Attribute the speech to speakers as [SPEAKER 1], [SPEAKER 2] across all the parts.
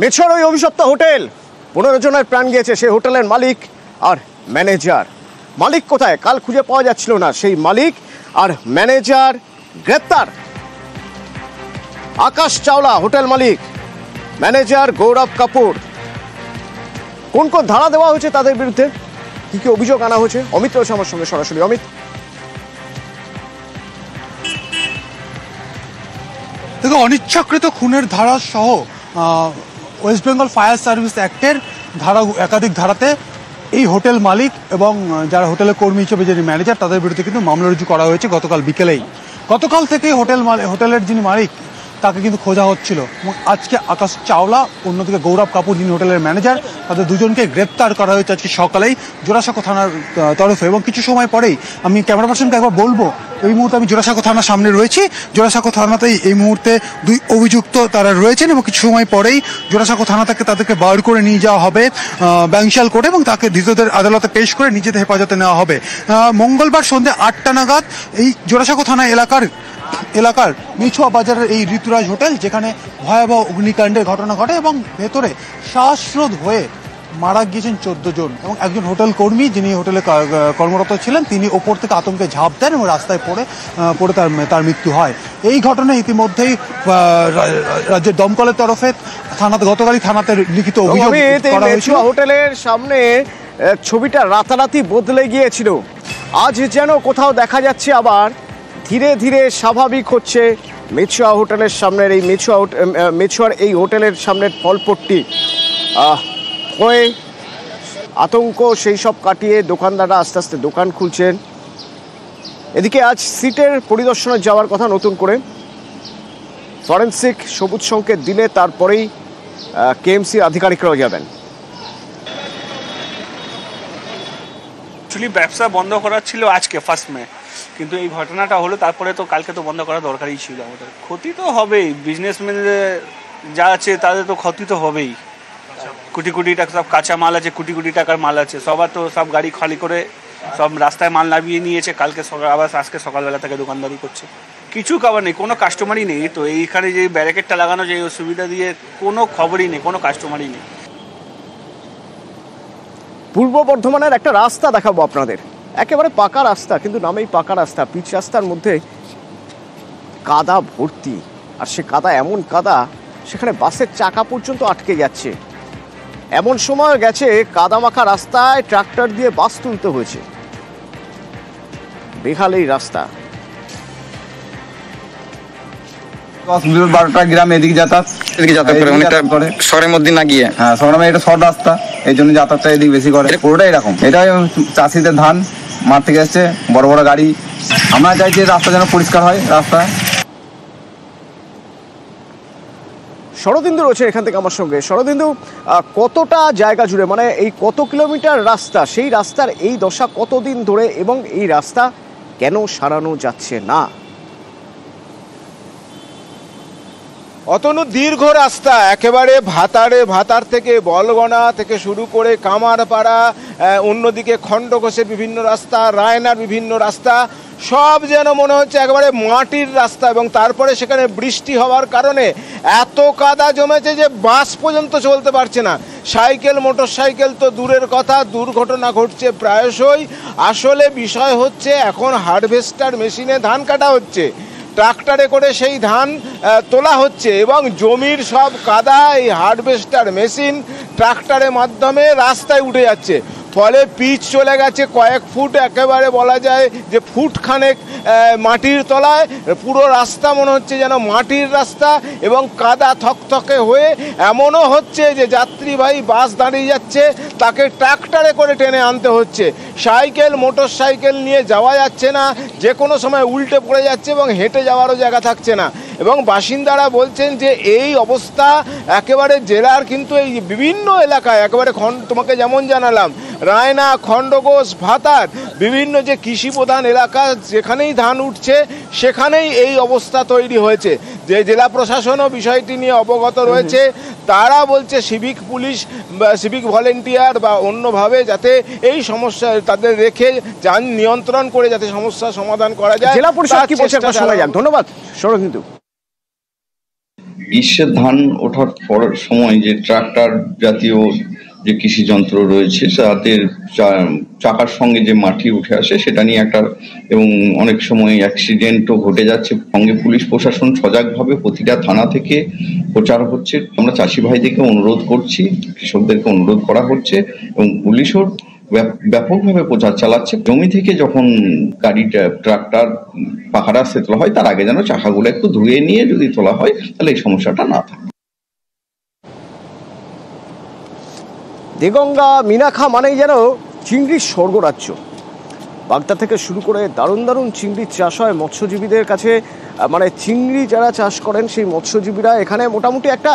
[SPEAKER 1] মেছর ওই অভিশপ্ত হোটেল, 15 জনের প্রাণ গিয়েছে। সেই হোটেলের মালিক আর ম্যানেজার। মালিক কোথায়? কাল খুঁজে পাওয়া যাচ্ছিল না। সেই মালিক আর ম্যানেজার গ্রেপ্তার। আকাশ চাওলা হোটেল মালিক, ম্যানেজার গৌরব কাপুর। কোন কোন ধারা দেওয়া হয়েছে তাদের বিরুদ্ধে, কি কি অভিযোগ আনা হয়েছে? অমিত রয়েছে আমার সঙ্গে সরাসরি। অমিত,
[SPEAKER 2] দেখো, অনিচ্ছাকৃত খুনের ধারা সহ ওয়েস্ট বেঙ্গল ফায়ার সার্ভিস অ্যাক্টের একাধিক ধারাতে এই হোটেল মালিক এবং যারা হোটেলের কর্মী হিসেবে যিনি ম্যানেজার তাদের বিরুদ্ধে কিন্তু মামলা রুজু করা হয়েছে গতকাল বিকেলেই। গতকাল থেকে হোটেলের যিনি মালিক তাকে কিন্তু খোঁজা হচ্ছিল এবং আজকে আকাশ চাওলা, অন্যদিকে গৌরব কাপুর যিনি হোটেলের ম্যানেজার, তাদের দুজনকে গ্রেপ্তার করা হয়েছে আজকে সকালেই জোড়াসাঁকো থানার তরফে। এবং কিছু সময় পরেই আমি ক্যামেরা পার্সনকে একবার বলবো, এই মুহূর্তে আমি জোড়াসাঁকো থানার সামনে রয়েছি। জোড়াসাঁকো থানাতেই এই মুহূর্তে 2 অভিযুক্ত তারা রয়েছেন এবং কিছু সময় পরেই জোড়াসাঁকো থানা থেকে তাদেরকে বার করে নিয়ে যাওয়া হবে ব্যাংশাল কোর্টে এবং তাকে ধৃতদের আদালতে পেশ করে নিজেদের হেফাজতে নেওয়া হবে। মঙ্গলবার সন্ধ্যে 8টা নাগাদ এই জোড়াসাঁকো থানা এলাকার মিছুয়া বাজারের এই ঋতুরাজ হোটেল, যেখানে ভয়াবহ অগ্নিকাণ্ডের ঘটনা ঘটে এবং ভেতরে শ্বাসরোধ হয়ে মারা গিয়েছেন 14 জন এবং একজন হোটেল কর্মী যিনি হোটেলে কর্মরত ছিলেন তিনি ওপর থেকে আতঙ্কে ঝাঁপ দেন এবং রাস্তায় পড়ে তার মৃত্যু হয়। এই ঘটনায় ইতিমধ্যেই রাজ্যের দমকলের তরফে গতকালই থানাতে লিখিত অভিযোগ করা হয়েছিল।
[SPEAKER 1] হোটেলের সামনে ছবিটা রাতারাতি বদলে গিয়েছিল। আজ যেন কোথাও দেখা যাচ্ছে আবার ধীরে ধীরে স্বাভাবিক হচ্ছে মেছুয়া হোটেলের সামনের এই মেছুয়ার এই হোটেলের সামনের ফলপট্টি। ভয়ে আতঙ্ক সেই সব কাটিয়ে দোকানদাররা আস্তে আস্তে দোকান খুলছেন। এদিকে আজ সিটের পরিদর্শনে যাওয়ার কথা নতুন করে, ফরেন্সিক সবুজ সংকেত দিলে তারপরেই কেএমসির আধিকারিকরাও যাবেন।
[SPEAKER 3] অ্যাকচুয়ালি ব্যবসা বন্ধ করার ছিল আজকে 1 মে, কিন্তু এই ঘটনাটা হলো, তারপরে তো কালকে তো বন্ধ করা দরকারই ছিল আমাদের। ক্ষতি তো হবেই, বিজনেসম্যানদের যা আছে তাদের তো ক্ষতি তো হবেই। কোটি কোটি টাকা সব কাঁচা মাল আছে, কোটি কোটি টাকার মাল আছে, সবার তো সব গাড়ি খালি করে সব রাস্তায় মাল নামিয়ে নিয়েছে। কালকে আবার আজকে সকালবেলা থেকে দোকানদারি করছে, কিছু খাবার নেই, কোনো কাস্টমারই নেই। তো এইখানে যে ব্যারিকেডটা লাগানো, যে সুবিধা দিয়ে কোনো খবরই নেই, কোনো কাস্টমারই নেই।
[SPEAKER 1] পূর্ব বর্ধমানের একটা রাস্তা দেখাবো আপনাদের, একেবারে পাকা রাস্তা, কিন্তু নামেই পাকা রাস্তা। পিচ রাস্তার মধ্যে কাদা ভর্তি, আর সে কাদা এমন কাদা সেখানে বাসের চাকা পর্যন্ত আটকে যাচ্ছে। এমন সময় গেছে কাদা মাখা রাস্তায় ট্রাক্টর দিয়ে বাস তুলতে হয়েছে। বেহাল এই রাস্তা।
[SPEAKER 4] 10-12টা গ্রাম এদিকে যাতায়াত করে, অনেকটা শহরের মধ্যে না গিয়ে। হ্যাঁ, শহরের মধ্যে এটা শর্ট রাস্তা, এই জন্য যাতায়াতটা এদিকে বেশি করে। পুরোটাই এরকম, এটাই চাষিদের ধান মাঠ থেকে এসছে, বড় বড় গাড়ি। আমরা চাইছি রাস্তা যেন পরিষ্কার হয়। রাস্তা
[SPEAKER 1] শরদিন্দু রয়েছে এখান থেকে আমার সঙ্গে। শরদিন্দু, কতটা জায়গা জুড়ে, মানে এই কত কিলোমিটার রাস্তা, সেই রাস্তার এই দশা কতদিন ধরে এবং এই রাস্তা কেন সারানো যাচ্ছে না?
[SPEAKER 5] অতনু দীর্ঘ রাস্তা, একেবারে ভাতার থেকে বলগনা থেকে শুরু করে কামারপাড়া, অন্যদিকে খণ্ডঘোষের বিভিন্ন রাস্তা, রায়নার বিভিন্ন রাস্তা, সব যেন মনে হচ্ছে একেবারে মাটির রাস্তা। এবং তারপরে সেখানে বৃষ্টি হওয়ার কারণে এত কাদা জমেছে যে বাস পর্যন্ত চলতে পারছে না। সাইকেল, মোটর সাইকেল তো দূরের কথা, দুর্ঘটনা ঘটছে প্রায়শই। আসলে বিষয় হচ্ছে এখন হারভেস্টার মেশিনে ধান কাটা হচ্ছে, ট্রাক্টরে করে সেই ধান তোলা হচ্ছে এবং জমির সব কাদা এই হারভেস্টার মেশিন ট্রাক্টরের মাধ্যমে রাস্তায় উঠে যাচ্ছে। ফলে পিচ চলে গেছে কয়েক ফুট, একেবারে বলা যায় যে ফুটখানেক মাটির তলায়। পুরো রাস্তা মনে হচ্ছে যেন মাটির রাস্তা এবং কাদা থকথকে হয়ে এমনও হচ্ছে যে যাত্রীবাহী বাস দাঁড়িয়ে যাচ্ছে, তাকে ট্রাক্টরে করে টেনে আনতে হচ্ছে। সাইকেল, মোটর সাইকেল নিয়ে যাওয়া যাচ্ছে না, যে কোনো সময় উল্টে পড়ে যাচ্ছে এবং হেঁটে যাওয়ারও জায়গা থাকছে না। এবং বাসিন্দারা বলছেন যে এই অবস্থা একেবারে জেলার কিন্তু এই বিভিন্ন এলাকায়, একেবারে তোমাকে যেমন জানালাম রায়না, খণ্ডঘোষ, ভাতার বিভিন্ন যে কৃষি প্রধান এলাকা, যেখানেই ধান উঠছে সেখানেই এই অবস্থা তৈরি হয়েছে। যে জেলা প্রশাসনও বিষয়টি নিয়ে অবগত রয়েছে, তারা বলছে সিভিক পুলিশ বা সিভিক ভলেন্টিয়ার বা অন্যভাবে যাতে এই সমস্যা তাদের রেখে যান নিয়ন্ত্রণ করে যাতে সমস্যার সমাধান করা যায়।
[SPEAKER 1] জেলা পরিষদ কি বলছে? ধন্যবাদ শরদিন্দু।
[SPEAKER 6] গ্রীষ্মের ধান ওঠার পরের সময় যে ট্রাক্টর জাতীয় যে কৃষি যন্ত্র রয়েছে তাদের চাকার সঙ্গে যে মাটি উঠে আসে সেটা নিয়ে একটা, এবং অনেক সময় অ্যাক্সিডেন্টও ঘটে যাচ্ছে। সঙ্গে পুলিশ প্রশাসন সজাগভাবে প্রতিটা থানা থেকে প্রচার হচ্ছে। আমরা চাষি ভাইদেরকে অনুরোধ করছি, কৃষকদেরকে অনুরোধ করা হচ্ছে, এবং পুলিশও ব্যাপকভাবে প্রচার চালাচ্ছে। জমি থেকে যখন গাড়িটা ট্রাক্টর পাকা রাস্তায় তোলা হয় তার আগে যেন চাকাগুলো একটু ধুয়ে নিয়ে যদি তোলা হয় তাহলে এই সমস্যাটা না থাকে।
[SPEAKER 1] দেগঙ্গা মিনাখা মানেই যেন চিংড়ির স্বর্গরাজ্য। বাগদা থেকে শুরু করে দারুণ দারুণ চিংড়ির চাষ হয় মৎস্যজীবীদের কাছে। মানে চিংড়ি যারা চাষ করেন সেই মৎস্যজীবীরা এখানে মোটামুটি একটা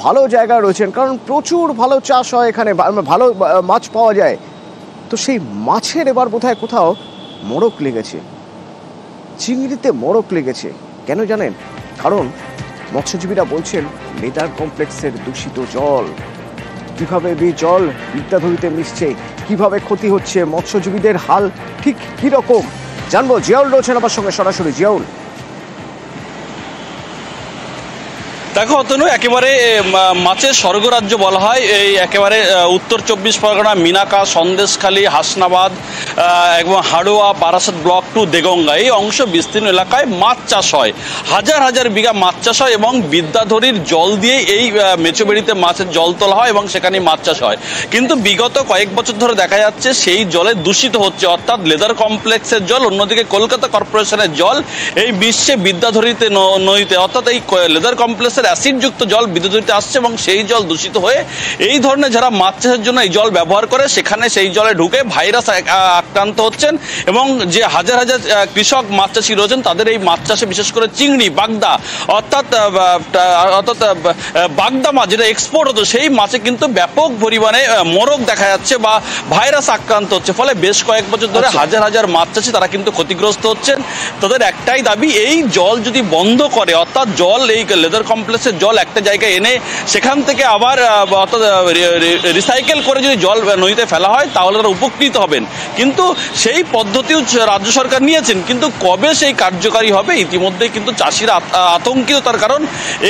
[SPEAKER 1] ভালো জায়গায় রয়েছেন, কারণ প্রচুর ভালো চাষ হয় এখানে, ভালো মাছ পাওয়া যায়। তো সেই মাছের এবার বোধহয় কোথাও মড়ক লেগেছে, চিংড়িতে মড়ক লেগেছে। কেন জানেন? কারণ মৎস্যজীবীরা বলছেন লেদার কমপ্লেক্সের দূষিত জল, কিভাবে জল বিদ্যাধরীতে মিশছে, কিভাবে ক্ষতি হচ্ছে, মৎস্যজীবীদের হাল ঠিক কি রকম জানবো। জিয়াউল রয়েছেন আমার সঙ্গে সরাসরি। জিয়াউল,
[SPEAKER 7] দেখো অতনু, একেবারে মাছের স্বর্গরাজ্য বলা হয় এই একেবারে উত্তর 24 পরগনা, মিনাকা, সন্দেশখালী, হাসনাবাদ এবং হাড়োয়া, বারাসাত ব্লক টু দেগঙ্গা এই অংশ বিস্তীর্ণ এলাকায় মাছ চাষ হয়। হাজার হাজার বিঘা মাছ চাষ হয় এবং বিদ্যাধরীর জল দিয়ে এই মেচোবেড়িতে মাছের জল তোলা হয় এবং সেখানে মাছ চাষ হয়। কিন্তু বিগত কয়েক বছর ধরে দেখা যাচ্ছে সেই জলে দূষিত হচ্ছে, অর্থাৎ লেদার কমপ্লেক্সের জল, অন্যদিকে কলকাতা কর্পোরেশনের জল এই বিশ্বে বিদ্যাধরীতে নদীতে, অর্থাৎ এই লেদার কমপ্লেক্সের অ্যাসিডযুক্ত জল বিদ্যুৎ আসছে এবং সেই জল দূষিত হয়ে এই ধরনের যারা মাছ চাষের জন্য এই জল ব্যবহার করে সেখানে সেই জলে ঢুকে ভাইরাস আক্রান্ত হচ্ছেন। এবং যে হাজার হাজার কৃষক মাছ চাষি রয়েছেন তাদের এই মাছ চাষে বিশেষ করে চিংড়ি, বাগদা, অর্থাৎ বাগদা মাছ যেটা এক্সপোর্ট হতো সেই মাছে কিন্তু ব্যাপক পরিমাণে মরক দেখা যাচ্ছে বা ভাইরাস আক্রান্ত হচ্ছে। ফলে বেশ কয়েক বছর ধরে হাজার হাজার মাছ চাষি তারা কিন্তু ক্ষতিগ্রস্ত হচ্ছেন। তাদের একটাই দাবি, এই জল যদি বন্ধ করে, অর্থাৎ জল এই লেদার কমপ্লেক্সের জল একটা জায়গায় এনে সেখান থেকে আবার অর্থাৎ রিসাইকেল করে যদি জল নদীতে ফেলা হয় তাহলে তারা উপকৃত হবেন। কিন্তু সেই পদ্ধতিও রাজ্য সরকার নিয়েছেন, কিন্তু কবে সেই কার্যকারী হবে ইতিমধ্যেই কিন্তু চাষিরা আতঙ্কিত, তার কারণ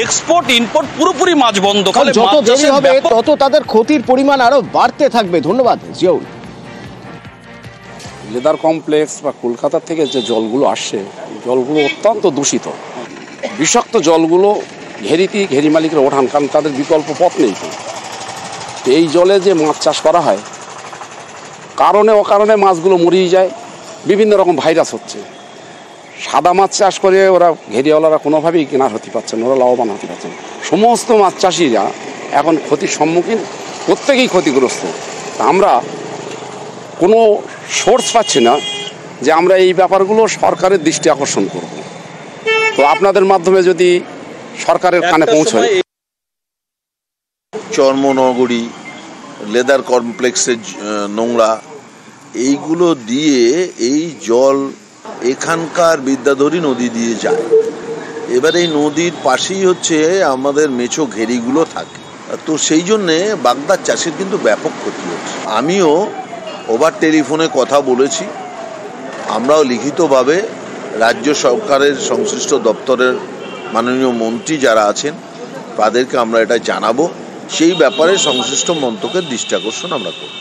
[SPEAKER 7] এক্সপোর্ট ইম্পোর্ট পুরোপুরি মাছ বন্ধ। ফলে
[SPEAKER 1] যত দেরি হবে তত তাদের ক্ষতির পরিমাণ আরো বাড়তে থাকবে। ধন্যবাদ জিয়াউল।
[SPEAKER 8] লেদার কমপ্লেক্স বা কলকাতা থেকে যে জলগুলো আসছে, জলগুলো অত্যন্ত দূষিত, বিষাক্ত জলগুলো ঘেরি মালিকরা ওঠান, কারণ তাদের বিকল্প পথ নেই। তো এই জলে যে মাছ চাষ করা হয়, কারণে অকারণে মাছগুলো মরিয়ে যায়, বিভিন্ন রকম ভাইরাস হচ্ছে। সাদা মাছ চাষ করে ওরা ঘেরিওয়ালারা কোনোভাবেই কেনার হতে পারছে না, ওরা লাভবান হতে পারছে না। সমস্ত মাছ চাষিরা এখন ক্ষতির সম্মুখীন, প্রত্যেকেই ক্ষতিগ্রস্ত। আমরা কোনো সোর্স পাচ্ছি না যে আমরা এই ব্যাপারগুলো সরকারের দৃষ্টি আকর্ষণ করব। তো আপনাদের মাধ্যমে যদি সরকারের কানে পৌঁছায়।
[SPEAKER 9] চর্মনগরী, লেদার কমপ্লেক্সের নোংরা, এইগুলো দিয়ে এই জল এখানকার বিদ্যাধরী নদী দিয়ে যায়। এবার এই নদীর পাশেই হচ্ছে আমাদের মেছো ঘেরিগুলো থাকে, তো সেই জন্যে বাগদার চাষের কিন্তু ব্যাপক ক্ষতি হচ্ছে। আমিও ওভার টেলিফোনে কথা বলেছি, আমরাও লিখিতভাবে রাজ্য সরকারের সংশ্লিষ্ট দপ্তরের মাননীয় মন্ত্রী যারা আছেন তাদেরকে আমরা এটা জানাবো, সেই ব্যাপারে সংশ্লিষ্ট মন্ত্রকের দৃষ্টি আকর্ষণ আমরা করব।